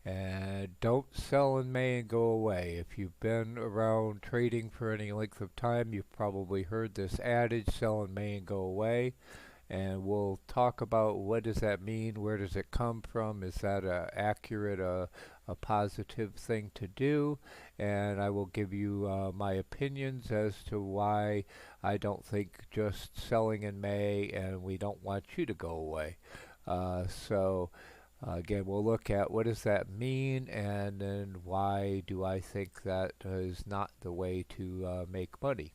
And don't sell in May and go away. If you've been around trading for any length of time, you've probably heard this adage, sell in May and go away. And we'll talk about what does that mean, where does it come from, is that a positive thing to do, and I will give you my opinions as to why I don't think just selling in May and we don't want you to go away. Again, we'll look at what does that mean, and then why do I think that is not the way to make money.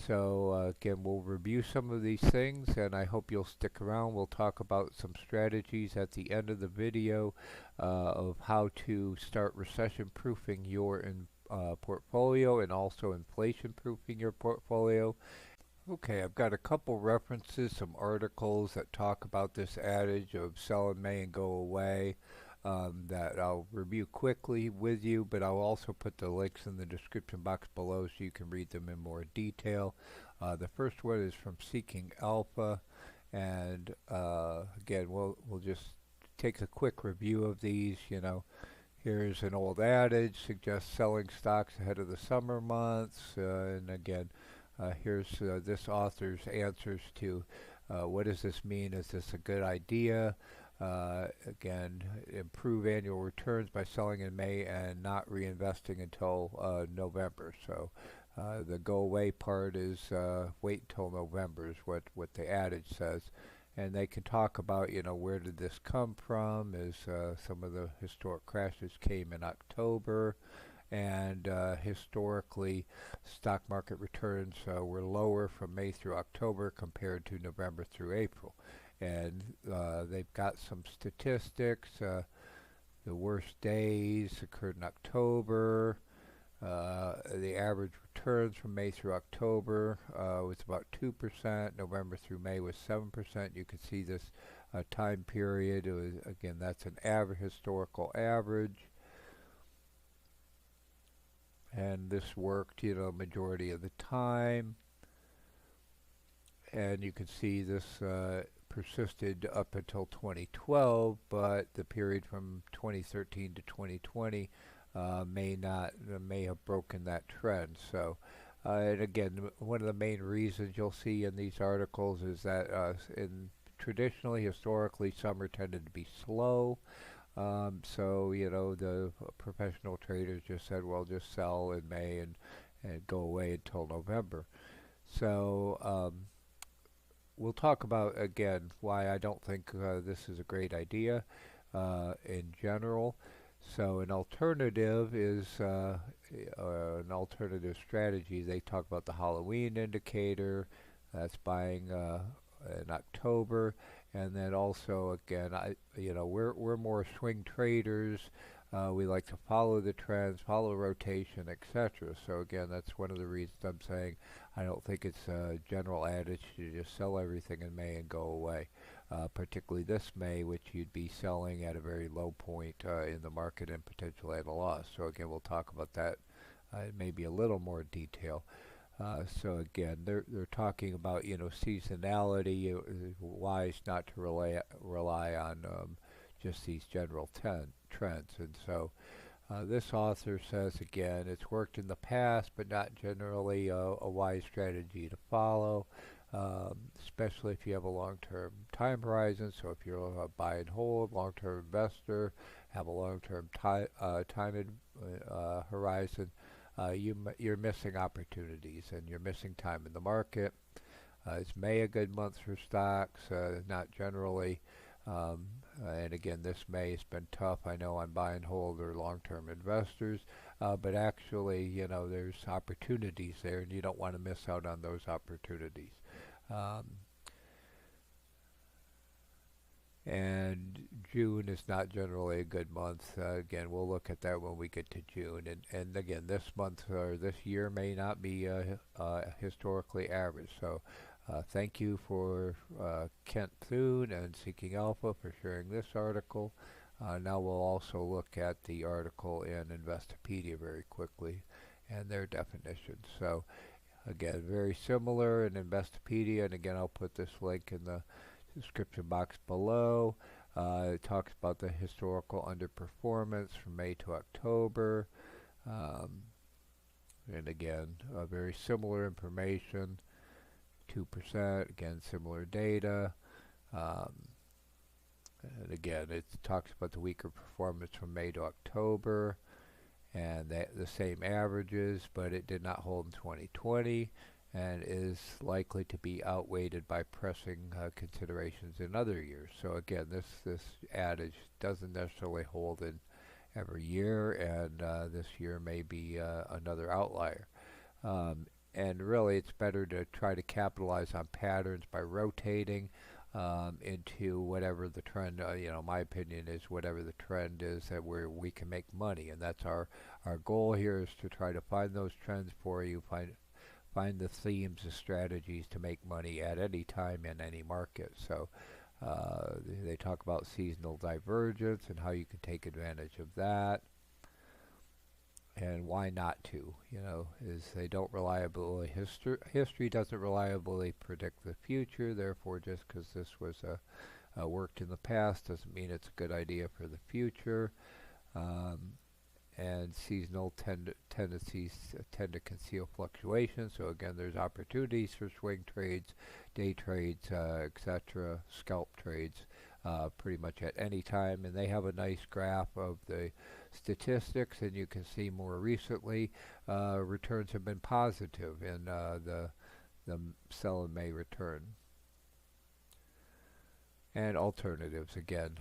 Again, we'll review some of these things, and I hope you'll stick around. We'll talk about some strategies at the end of the video of how to start recession-proofing your portfolio and also inflation-proofing your portfolio. Okay, I've got a couple references, some articles that talk about this adage of sell in May and go away. That I'll review quickly with you, but I'll also put the links in the description box below so you can read them in more detail. The first one is from Seeking Alpha, and again, we'll just take a quick review of these. Here's an old adage, suggests selling stocks ahead of the summer months, and again, here's this author's answers to what does this mean? Is this a good idea? Again, improve annual returns by selling in May and not reinvesting until November. So the go away part is wait until November is what the adage says. And they can talk about, where did this come from? Is some of the historic crashes came in October, and historically stock market returns were lower from May through October compared to November through April. And they've got some statistics. The worst days occurred in October. The average returns from May through October was about 2%. November through May was 7%. You can see this time period. It was, again, that's an average, historical average. And this worked, majority of the time. And you can see this persisted up until 2012, but the period from 2013 to 2020 may have broken that trend. So, and again, one of the main reasons you'll see in these articles is that traditionally, historically, summer tended to be slow. The professional traders just said, well, just sell in May and go away until November. We'll talk about, again, why I don't think this is a great idea in general. So an alternative is an alternative strategy. They talk about the Halloween indicator. That's buying in October. And then also, again, we're more swing traders. We like to follow the trends, follow rotation, etc. So again, that's one of the reasons I'm saying I don't think it's a general adage to just sell everything in May and go away, particularly this May, which you'd be selling at a very low point in the market and potentially at a loss. So again, we'll talk about that maybe a little more detail. So again, they're talking about seasonality. It's wise not to rely on just these general trends. And so this author says, again, it's worked in the past, but not generally a wise strategy to follow, especially if you have a long-term time horizon. So if you're a buy and hold, long-term investor, have a long-term time horizon, you're missing opportunities and you're missing time in the market. Is May a good month for stocks? Not generally. And again, this May has been tough. I know on buy and hold or long-term investors, but actually, there's opportunities there, and you don't want to miss out on those opportunities. And June is not generally a good month. Again, we'll look at that when we get to June. And again, this month or this year may not be historically average. So thank you for Kent Thune and Seeking Alpha for sharing this article. Now we'll also look at the article in Investopedia very quickly and their definitions. So again, very similar in Investopedia, and again, I'll put this link in the description box below. It talks about the historical underperformance from May to October. Um, and again, very similar information, 2%, again, similar data. Um, and again, it talks about the weaker performance from May to October and the same averages, but it did not hold in 2020 and is likely to be outweighed by pressing considerations in other years. So again, this adage doesn't necessarily hold in every year, and this year may be another outlier. Um, and really, it's better to try to capitalize on patterns by rotating into whatever the trend, my opinion is whatever the trend is that where we can make money. And that's our goal here, is to try to find those trends for you, find the themes, the strategies to make money at any time in any market. So they talk about seasonal divergence and how you can take advantage of that. And why not to, is they don't reliably, history doesn't reliably predict the future. Therefore, just because this was worked in the past doesn't mean it's a good idea for the future. And seasonal tendencies tend to conceal fluctuations. So again, there's opportunities for swing trades, day trades, etc., scalp trades, pretty much at any time. And they have a nice graph of the statistics, and you can see more recently returns have been positive in the sell in May return. And alternatives, again,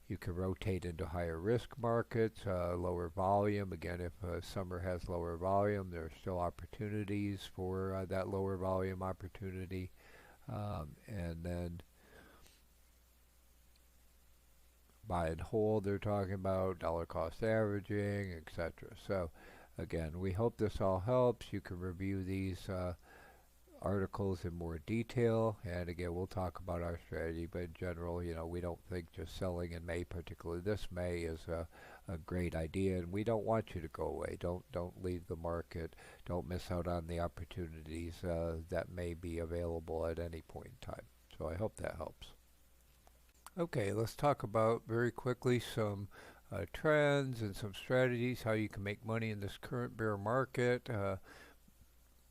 you can rotate into higher risk markets, lower volume. Again, if summer has lower volume, there are still opportunities for that lower volume opportunity. And then buy and hold, they're talking about dollar cost averaging, etc. So again, we hope this all helps. You can review these articles in more detail, and again, we'll talk about our strategy, but in general, we don't think just selling in May, particularly this May, is a great idea, and we don't want you to go away. Don't leave the market. Don't miss out on the opportunities that may be available at any point in time. So I hope that helps. Okay, let's talk about very quickly some trends and some strategies, how you can make money in this current bear market,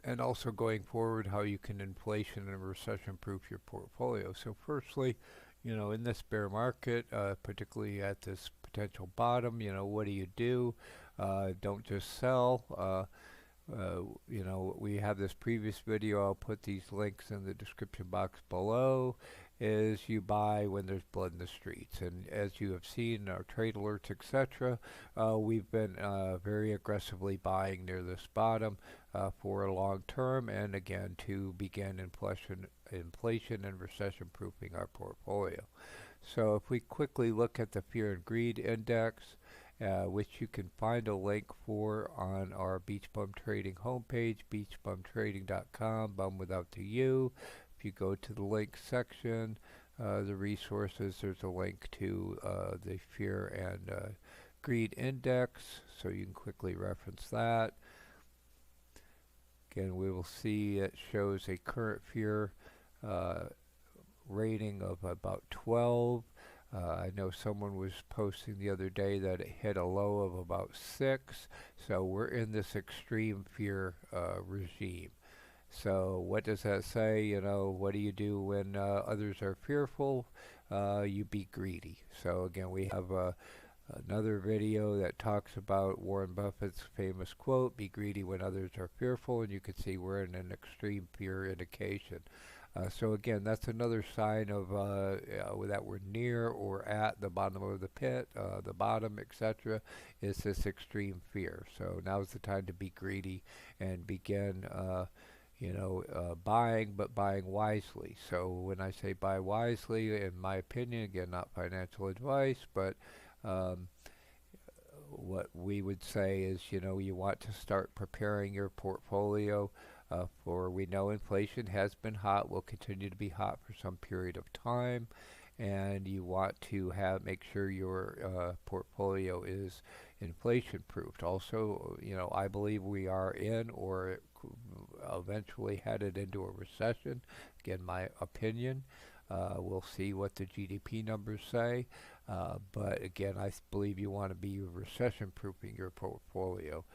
and also going forward, how you can inflation and recession proof your portfolio. So firstly, in this bear market, particularly at this potential bottom, what do? Don't just sell. We have this previous video. I'll put these links in the description box below. Is you buy when there's blood in the streets, and as you have seen in our trade alerts, etc., we've been very aggressively buying near this bottom for a long term, and again to begin inflation and recession proofing our portfolio. So if we quickly look at the fear and greed index, which you can find a link for on our BeachBum Trading homepage, beachbumtrading.com, bum without the U. If you go to the link section, the resources, there's a link to the fear and greed index, so you can quickly reference that. Again, we will see it shows a current fear rating of about 12. I know someone was posting the other day that it hit a low of about 6, so we're in this extreme fear regime. So what does that say? What do you do when others are fearful? You be greedy. So again, we have another video that talks about Warren Buffett's famous quote, be greedy when others are fearful, and you can see we're in an extreme fear indication. So again, that's another sign of that we're near or at the bottom of the pit, the bottom, etc., is this extreme fear. So now's the time to be greedy and begin buying, but buying wisely. So when I say buy wisely, in my opinion, again, not financial advice, but what we would say is, you want to start preparing your portfolio for, we know inflation has been hot, will continue to be hot for some period of time, and you want to make sure your portfolio is inflation proofed. Also, I believe we are in or eventually headed into a recession. Again, my opinion. We'll see what the GDP numbers say. But again, I believe you want to be recession proofing your portfolio.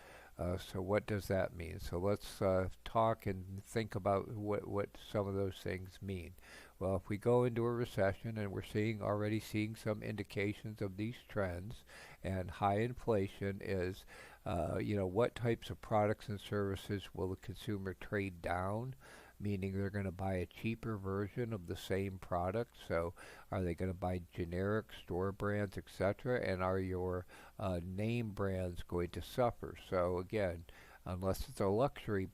So what does that mean? So let's talk and think about what some of those things mean. Well, if we go into a recession, and we're already seeing some indications of these trends, and high inflation is, what types of products and services will the consumer trade down? Meaning they're going to buy a cheaper version of the same product. So are they going to buy generic store brands, etc.? And are your name brands going to suffer? So again, unless it's a luxury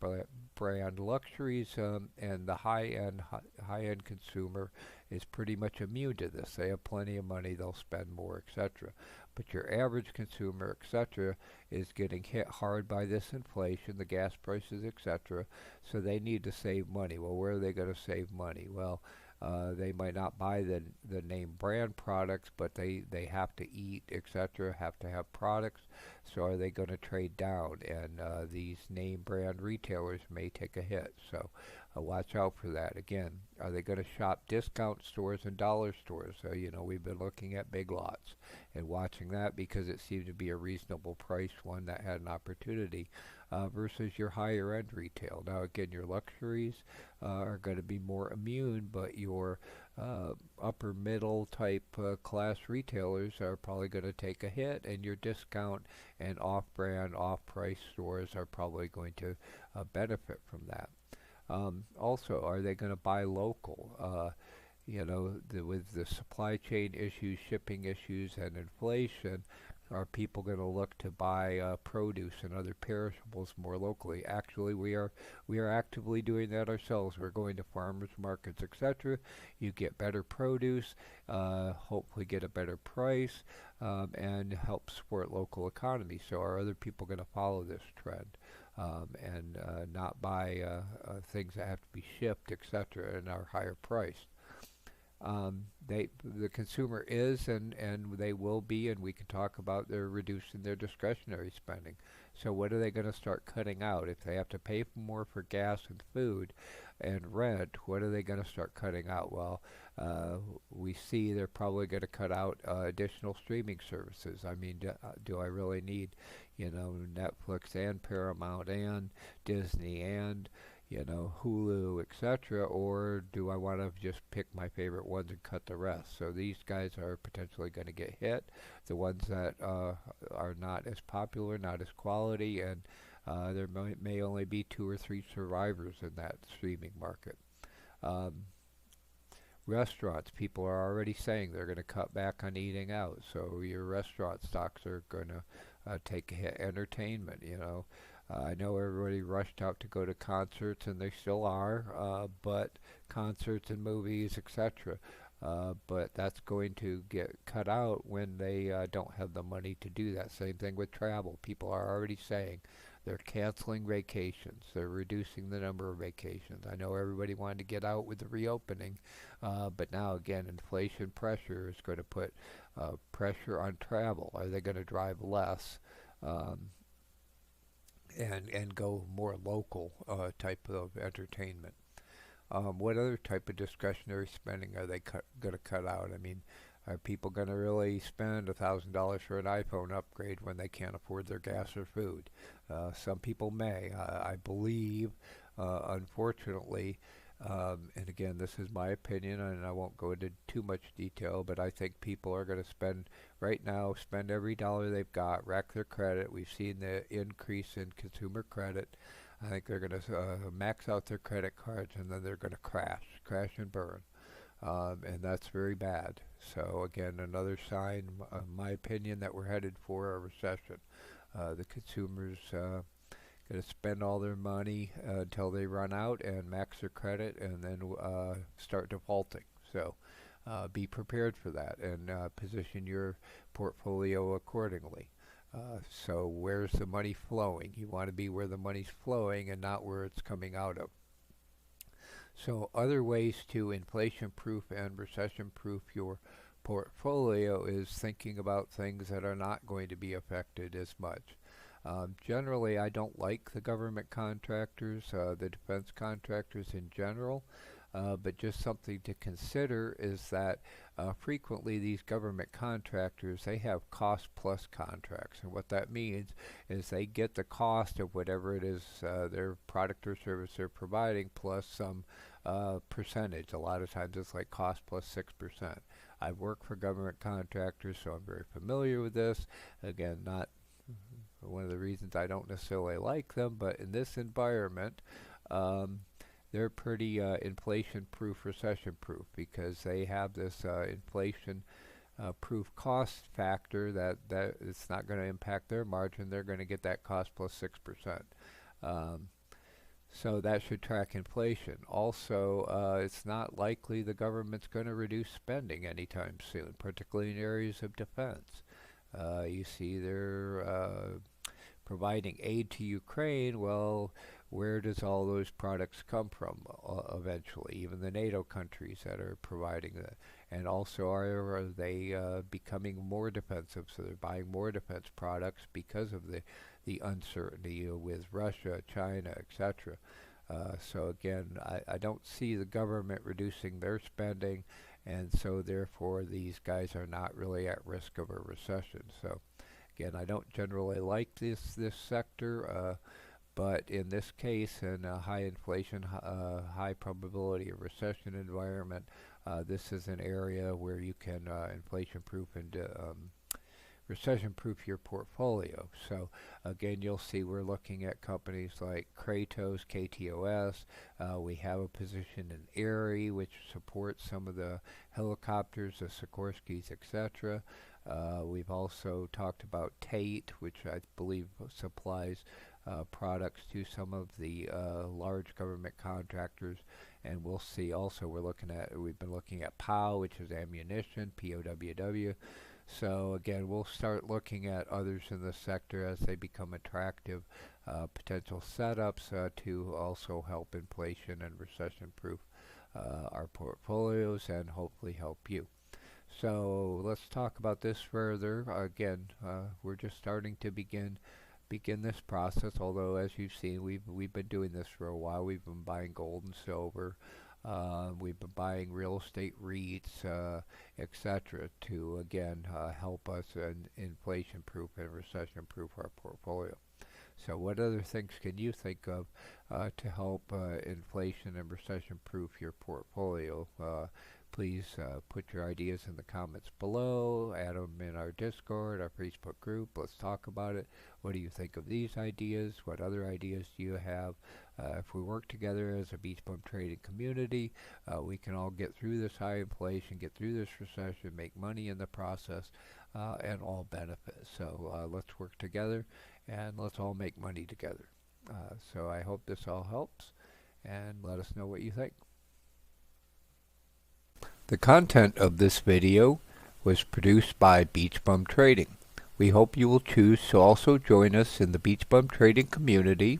brand, luxuries and the high-end consumer is pretty much immune to this. They have plenty of money, they'll spend more, etc. But your average consumer, etc., is getting hit hard by this inflation, the gas prices, etc. So they need to save money. Well, where are they going to save money? Well, they might not buy the name brand products, but they have to eat, etc., have to have products. So are they going to trade down? And these name brand retailers may take a hit. So watch out for that. Again, are they going to shop discount stores and dollar stores? So, we've been looking at Big Lots and watching that because it seemed to be a reasonable price one that had an opportunity versus your higher end retail. Now, again, your luxuries are going to be more immune, but your upper middle type class retailers are probably going to take a hit, and your discount and off-brand, off-price stores are probably going to benefit from that. Also, are they going to buy local? With the supply chain issues, shipping issues, and inflation, are people going to look to buy produce and other perishables more locally? Actually, we are actively doing that ourselves. We're going to farmers markets, etc. You get better produce, hopefully get a better price, and help support local economy. So are other people going to follow this trend and not buy things that have to be shipped, etc., and are higher priced? The consumer is and they will be, and we can talk about they're reducing their discretionary spending. So what are they going to start cutting out? If they have to pay more for gas and food and rent, what are they going to start cutting out? Well, we see they're probably going to cut out additional streaming services. I mean, do I really need, Netflix and Paramount and Disney and Hulu, etc., or do I want to just pick my favorite ones and cut the rest? So these guys are potentially going to get hit. The ones that are not as popular, not as quality, and there may only be 2 or 3 survivors in that streaming market. Um, Restaurants, people are already saying they're going to cut back on eating out, so your restaurant stocks are going to take a hit. Entertainment, I know everybody rushed out to go to concerts, and they still are, but concerts and movies, etc. But that's going to get cut out when they don't have the money to do that. Same thing with travel. People are already saying they're canceling vacations. They're reducing the number of vacations. I know everybody wanted to get out with the reopening, but now again, inflation pressure is going to put pressure on travel. Are they going to drive less? And go more local type of entertainment. What other type of discretionary spending are they going to cut out? I mean, are people going to really spend $1,000 for an iPhone upgrade when they can't afford their gas or food? Some people may. I believe, unfortunately, and again, this is my opinion, and I won't go into too much detail, but I think people are going to spend every dollar they've got, rack their credit. We've seen the increase in consumer credit. I think they're going to max out their credit cards, and then they're going to crash and burn. And that's very bad. So again, another sign, my opinion, that we're headed for a recession. The consumers going to spend all their money until they run out and max their credit, and then start defaulting. So be prepared for that, and position your portfolio accordingly. So where's the money flowing? You want to be where the money's flowing and not where it's coming out of. So other ways to inflation-proof and recession-proof your portfolio is thinking about things that are not going to be affected as much. Generally, I don't like the government contractors, the defense contractors in general. but just something to consider is that frequently these government contractors, they have cost plus contracts, and what that means is they get the cost of whatever it is their product or service they're providing plus some percentage. A lot of times it's like cost plus 6%. I've worked for government contractors, so I'm very familiar with this. Again, not one of the reasons I don't necessarily like them, but in this environment, they're pretty inflation-proof, recession-proof, because they have this inflation-proof cost factor that it's not going to impact their margin. They're going to get that cost plus 6%. So that should track inflation. Also, it's not likely the government's going to reduce spending anytime soon, particularly in areas of defense. You see they're providing aid to Ukraine. Well, where does all those products come from eventually? Even the NATO countries that are providing that. And also, are they becoming more defensive? So they're buying more defense products because of the uncertainty with Russia, China, etc. So again, I don't see the government reducing their spending, and so therefore these guys are not really at risk of a recession. So again, I don't generally like this sector, but in this case, in a high inflation, high probability of recession environment, this is an area where you can inflation-proof and recession-proof your portfolio. So again, you'll see we're looking at companies like Kratos, KTOS. We have a position in Erie, which supports some of the helicopters, the Sikorskys, etc. We've also talked about Tate, which I believe supplies products to some of the large government contractors. And we'll see also we've been looking at POW, which is ammunition, POWW. So again, we'll start looking at others in the sector as they become attractive potential setups to also help inflation and recession-proof our portfolios and hopefully help you. So let's talk about this further. Again, we're just starting to begin this process, although as you've seen, we've been doing this for a while. We've been buying gold and silver. We've been buying real estate REITs, etc. to again help us inflation-proof and recession-proof our portfolio. So what other things can you think of to help inflation and recession-proof your portfolio? Please put your ideas in the comments below, add them in our Discord, our Facebook group. Let's talk about it. What do you think of these ideas? What other ideas do you have? If we work together as a BeachBum Trading community, we can all get through this high inflation, get through this recession, make money in the process, and all benefit. So let's work together, and let's all make money together. So I hope this all helps, and let us know what you think. The content of this video was produced by BeachBum Trading. We hope you will choose to also join us in the BeachBum Trading community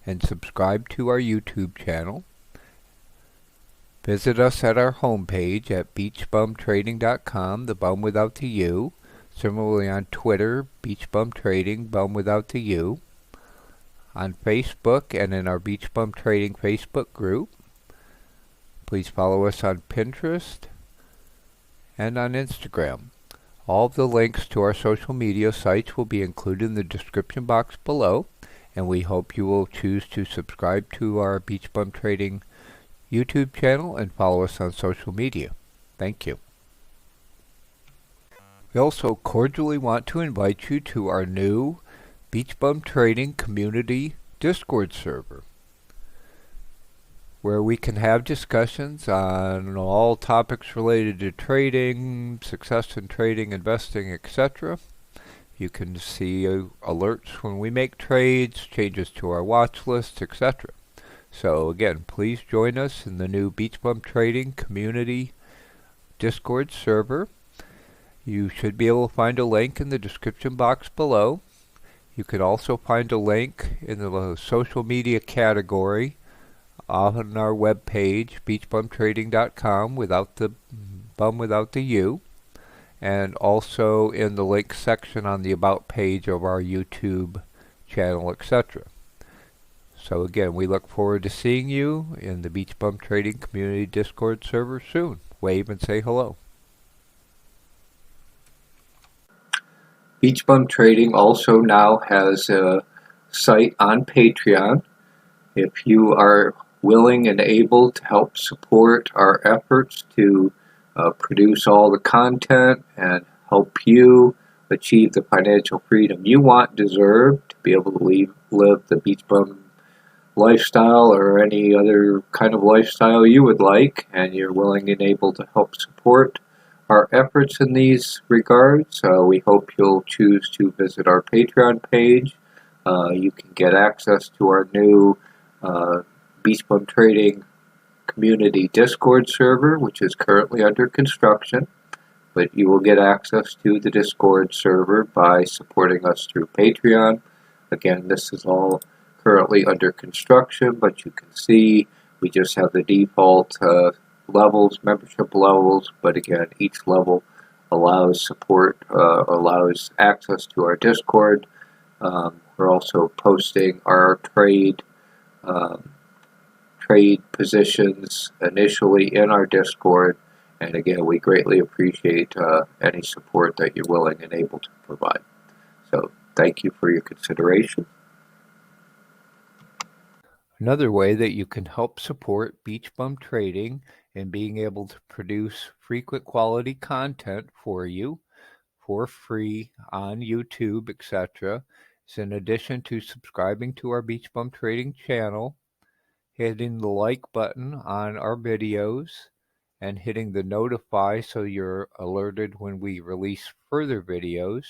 and subscribe to our YouTube channel. Visit us at our homepage at beachbumtrading.com, the bum without the U. Similarly on Twitter, BeachBum Trading, bum without the U. On Facebook and in our BeachBum Trading Facebook group. Please follow us on Pinterest and on Instagram. All of the links to our social media sites will be included in the description box below, and we hope you will choose to subscribe to our BeachBum Trading YouTube channel and follow us on social media. Thank you. We also cordially want to invite you to our new BeachBum Trading Community Discord server, where we can have discussions on all topics related to trading, success in trading, investing, etc. You can see alerts when we make trades, changes to our watch lists, etc. So again, please join us in the new BeachBum Trading Community Discord server. You should be able to find a link in the description box below. You can also find a link in the social media category on our webpage, beachbumtrading.com, without the bum without the U, and also in the link section on the About page of our YouTube channel, etc. So again, we look forward to seeing you in the BeachBum Trading Community Discord server soon. Wave and say hello. BeachBum Trading also now has a site on Patreon. If you are willing and able to help support our efforts to produce all the content and help you achieve the financial freedom you want, deserve, to be able to live the beach bum lifestyle or any other kind of lifestyle you would like, and you're willing and able to help support our efforts in these regards, we hope you'll choose to visit our Patreon page. You can get access to our new BeachBum Trading Community Discord server, which is currently under construction, but you will get access to the Discord server by supporting us through Patreon. Again, this is all currently under construction, but you can see we just have the default levels, membership levels, but again, each level allows support, allows access to our Discord. We're also posting our trade positions initially in our Discord, and again, we greatly appreciate any support that you're willing and able to provide. So thank you for your consideration. Another way that you can help support BeachBum Trading and being able to produce frequent quality content for you for free on YouTube, etc., is in addition to subscribing to our BeachBum Trading channel, hitting the like button on our videos, and hitting the notify so you're alerted when we release further videos.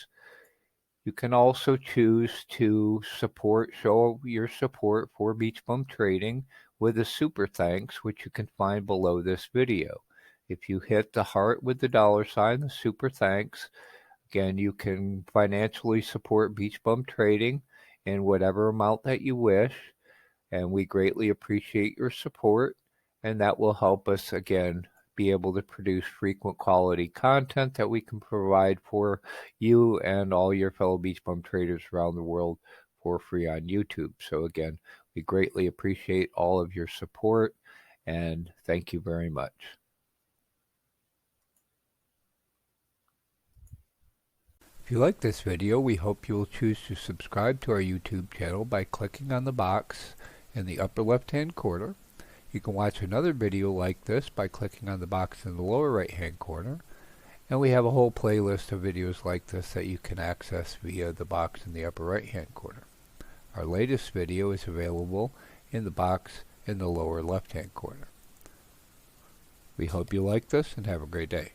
You can also choose to show your support for BeachBum Trading with a super thanks, which you can find below this video. If you hit the heart with the $sign, the super thanks, again, you can financially support BeachBum Trading in whatever amount that you wish, and we greatly appreciate your support, and that will help us, again, be able to produce frequent quality content that we can provide for you and all your fellow beach bum traders around the world for free on YouTube. So again, we greatly appreciate all of your support, and thank you very much. If you like this video, we hope you will choose to subscribe to our YouTube channel by clicking on the box in the upper left-hand corner. You can watch another video like this by clicking on the box in the lower right-hand corner. And we have a whole playlist of videos like this that you can access via the box in the upper right-hand corner. Our latest video is available in the box in the lower left-hand corner. We hope you like this and have a great day.